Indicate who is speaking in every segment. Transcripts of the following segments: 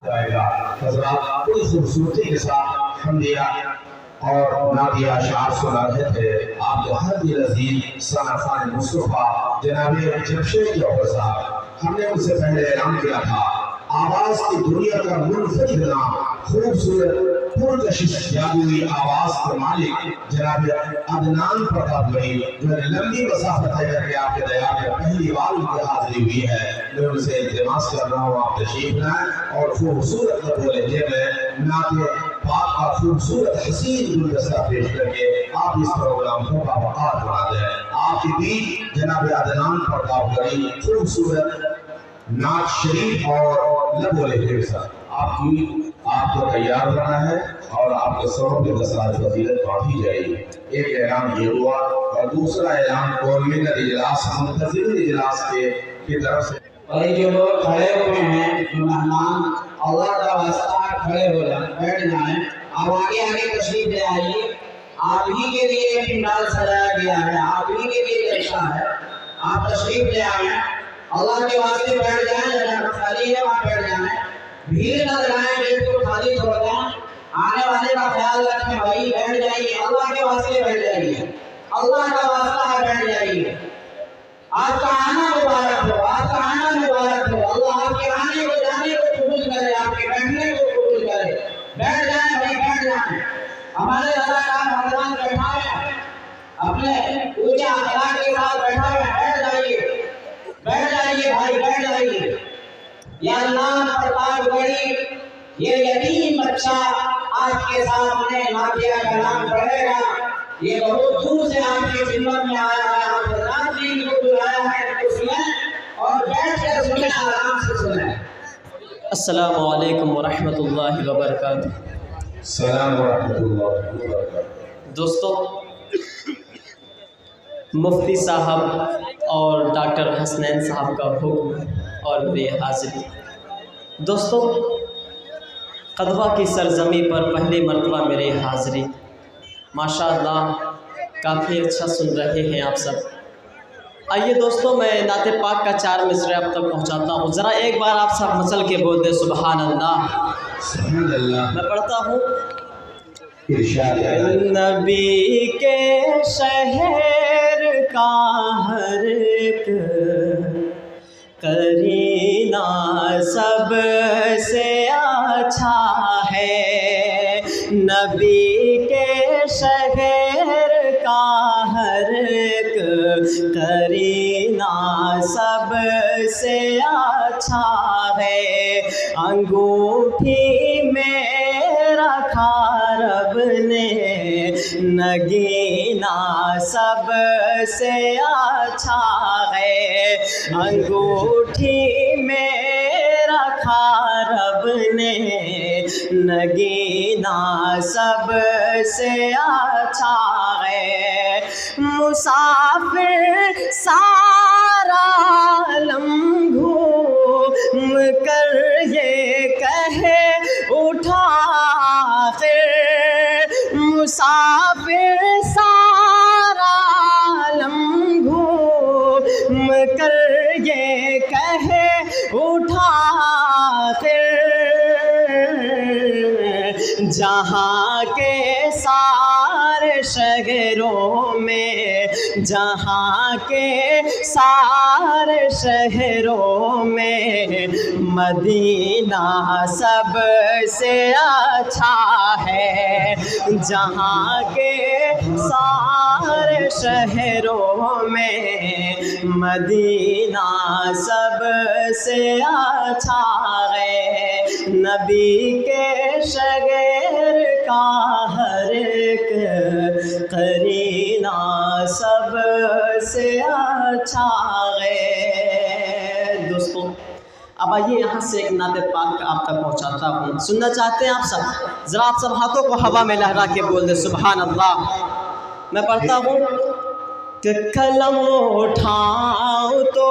Speaker 1: جائے گا۔ حضرات بڑی خوبصورتی کے ساتھ حمدیہ اور نعتیہ اشعار سنا رہے تھے آپ کے ہر دل عزیز ثنا مصطفیٰ جناب جمشید جوہر صاحب۔ ہم نے ان سے پہلے اعلان کیا تھا آواز کی دنیا کا منفرد نام، خوبصورت پرکشش جادوئی آواز کے مالک جناب عدنان پرتاپ بھائی، جو لمبی مسافت طے کر کے آپ کے دیار میں پہلی بار ان کی حاضری ہوئی ہے، میں ان سے التماس کر رہا ہوں آپ تشریف لائیں اور خوبصورت لبو لہجے میں نعت پاک کا خوبصورت حسین گلدستہ پیش کر کے آپ اس پروگرام کو باوقار بنا دیں۔ آپ کی بیچ جناب عدنان پرتاپ بھائی خوبصورت نعت شریف اور لبو لہجے کے ساتھ آپ کو تیار کرنا ہے اور آپ کے سروں کے دستار فضیلت بانٹی جائے گی۔ ایک اعلان یہ ہوا اور دوسرا اعلان گورنمنٹ اجلاس منتظم اجلاس کی طرف سے،
Speaker 2: اور جو لوگ کھڑے ہوئے ہیں جو مہمان اللہ کا واسطہ کھڑے ہو جائیں، بیٹھ جائیں، آپ آگے تشریف لے آئیے۔ آپ ہی کے لیے پنڈال سجایا گیا ہے، آپ ہی کے لیے جلسہ ہے، آپ تشریف لے آئیں، اللہ کے واسطے بیٹھ جائیں، جہاں خالی ہے وہاں بیٹھ جائیں، بھیڑ نہ لگائیں، گیٹ کو خالی چھوڑ دیں، آنے والے کا خیال رکھیں، بھائی بیٹھ جائیے، اللہ کے واسطے بیٹھ جائیے، اللہ کا واسطہ ہے بیٹھ جائیے۔ آپ کا آنا مبارک ہو، آپ کا آنا مبارک ہو، اللہ آپ کے آنے کو جانے کو قبول کرے، آپ کے بیٹھنے کو قبول کرے۔ بیٹھ جائیں بھائی، بیٹھ جائیں۔ ہمارے اداکار حضرات بیٹھا ہے، اپنے اونچا اخلاق کے ساتھ بیٹھا ہے، بیٹھ جائیے، بیٹھ جائیے بھائی، بیٹھ جائیے۔ یا اللہ پرتاپ گڑھی، یہ یتیم بچہ آج کے سامنے نعتیہ کلام پڑھے گا، یہ بہت دور سے آپ کی خدمت میں آیا ہے، آپ حضرات نے ان کو بلایا ہے، ان کو سنیں اور بیٹھ کر سنیں، آرام سے سنیں۔
Speaker 3: السلام علیکم ورحمۃ اللہ وبرکاتہ۔
Speaker 1: السلام ورحمۃ اللہ وبرکاتہ۔
Speaker 3: دوستو، مفتی صاحب اور ڈاکٹر حسنین صاحب کا حکم اور میری حاضری۔ دوستو، قدوہ کی سرزمین پر پہلی مرتبہ میری حاضری، ماشاءاللہ کافی اچھا سن رہے ہیں آپ سب۔ آئیے دوستو، میں نعت پاک کا 4 مصرعہ آپ تک پہنچاتا ہوں، ذرا ایک بار آپ سب مچل کے بول دیں سبحان اللہ۔
Speaker 1: سبحان اللہ۔
Speaker 3: میں پڑھتا ہوں،
Speaker 1: ارشاد ہے
Speaker 3: نبی کے شہر کا ہر ایک قرینہ سب سے اچھا ہے، نبی کے شہر کا ہر ایک قرینہ سب سے اچھا ہے، انگوٹھی میں رکھا رب نے نگینہ سب سے اچھا ہے، انگوٹھی میں رکھا رب نے نگینہ سب سے اچھا ہے، مسافر سارا عالم گھوم کر یہ کہے اٹھا آخر، مسافر سارا عالم گھوم کر یہ کہے اٹھا آخر، جہاں کے سارے شہروں میں، جہاں کے سارے شہروں میں مدینہ سب سے اچھا ہے، جہاں کے سارے شہروں میں مدینہ سب سے اچھا ہے، نبی کے شہر کا ہر ایک قرینہ سب سے اچھا ہے۔ دوستو، اب آئیے یہاں سے ایک نعت پاک آپ تک پہنچاتا ہوں، سننا چاہتے ہیں آپ سب؟ ذرا آپ سب ہاتھوں کو ہوا میں لہرا کے بول دیں سبحان اللہ۔ میں پڑھتا ہوں کہ قلم اٹھاؤں تو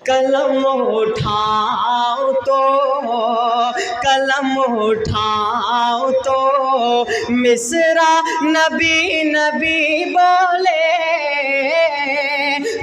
Speaker 3: قلم اٹھاؤں تو قلم اٹھاؤں تو مصرع نبی نبی بولے،